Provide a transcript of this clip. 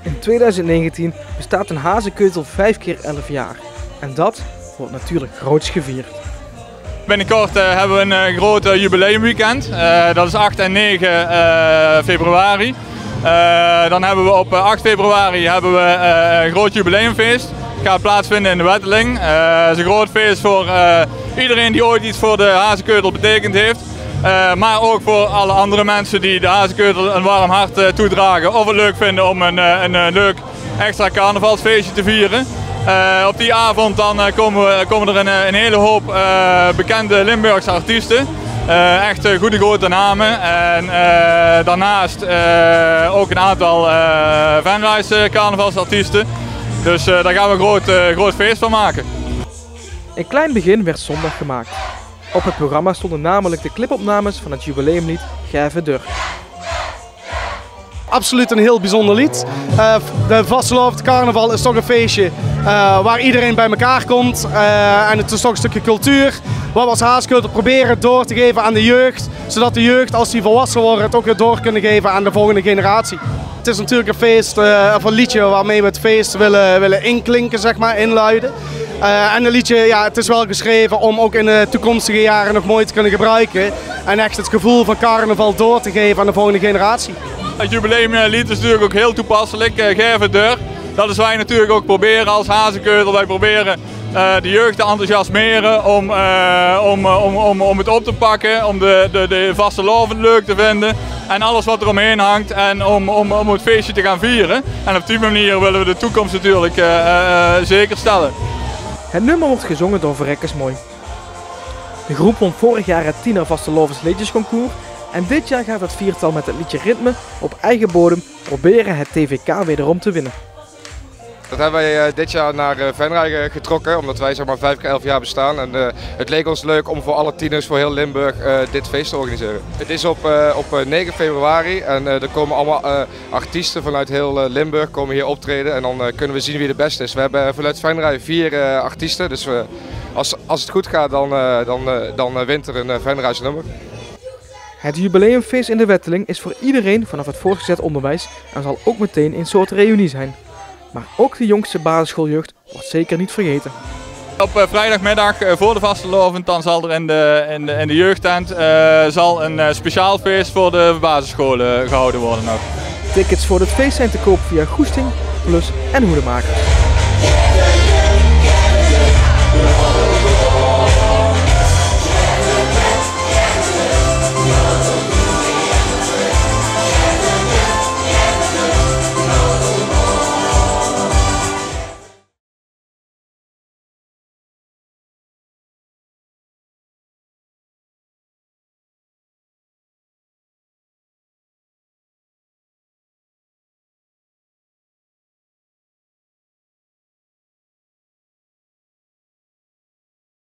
In 2019 bestaat een Hazekeutel 5 keer 11 jaar. En dat wordt natuurlijk groots gevierd. Binnenkort hebben we een groot jubileumweekend. Dat is 8 en 9 februari. Dan hebben we op 8 februari hebben we een groot jubileumfeest. Het gaat plaatsvinden in de Wetteling. Het is een groot feest voor iedereen die ooit iets voor de Hazekeutel betekend heeft. Maar ook voor alle andere mensen die de Hazekeutel een warm hart toedragen. Of het leuk vinden om een leuk extra carnavalsfeestje te vieren. Op die avond dan komen er een hele hoop bekende Limburgse artiesten. Echt goede grote namen. En daarnaast ook een aantal Venrays carnavalsartiesten. Dus daar gaan we een groot feest van maken. Een klein begin werd zondag gemaakt. Op het programma stonden namelijk de clipopnames van het jubileumlied Geve Dur. Absoluut een heel bijzonder lied. De Vastelovend carnaval is toch een feestje waar iedereen bij elkaar komt. En het is toch een stukje cultuur. Wat we als Hazekeutel proberen door te geven aan de jeugd. Zodat de jeugd, als die volwassen worden, het ook weer door kunnen geven aan de volgende generatie. Het is natuurlijk een feest, of een liedje waarmee we het feest willen inklinken, zeg maar, inluiden. En een liedje, ja, het is wel geschreven om ook in de toekomstige jaren nog mooi te kunnen gebruiken. En echt het gevoel van carnaval door te geven aan de volgende generatie. Het jubileumlied is natuurlijk ook heel toepasselijk, Geve Dur. Dat is wat wij natuurlijk ook proberen als Hazekeutel. Wij proberen de jeugd te enthousiasmeren om het op te pakken, om de vastelovend leuk te vinden en alles wat er omheen hangt en om het feestje te gaan vieren. En op die manier willen we de toekomst natuurlijk zeker stellen. Het nummer wordt gezongen door Verrekkersmooi. De groep won vorig jaar het Tiener Vastelovens Liedjesconcours en dit jaar gaat het viertal met het liedje Ritme op eigen bodem proberen het TVK wederom te winnen. Dat hebben wij dit jaar naar Venray getrokken, omdat wij zeg maar 5 keer 11 jaar bestaan. En het leek ons leuk om voor alle tieners, voor heel Limburg, dit feest te organiseren. Het is op 9 februari en er komen allemaal artiesten vanuit heel Limburg komen hier optreden. En dan kunnen we zien wie de beste is. We hebben vanuit Venray 4 artiesten, dus als het goed gaat dan wint er een Venrays nummer. Het jubileumfeest in de Wetteling is voor iedereen vanaf het voortgezet onderwijs en zal ook meteen een soort reunie zijn. Maar ook de jongste basisschooljeugd wordt zeker niet vergeten. Op vrijdagmiddag voor de Vastelovend dan zal er in de jeugdtent zal een speciaal feest voor de basisscholen gehouden worden nog. Tickets voor het feest zijn te koop via Goesting, Plus en Hoedemakers.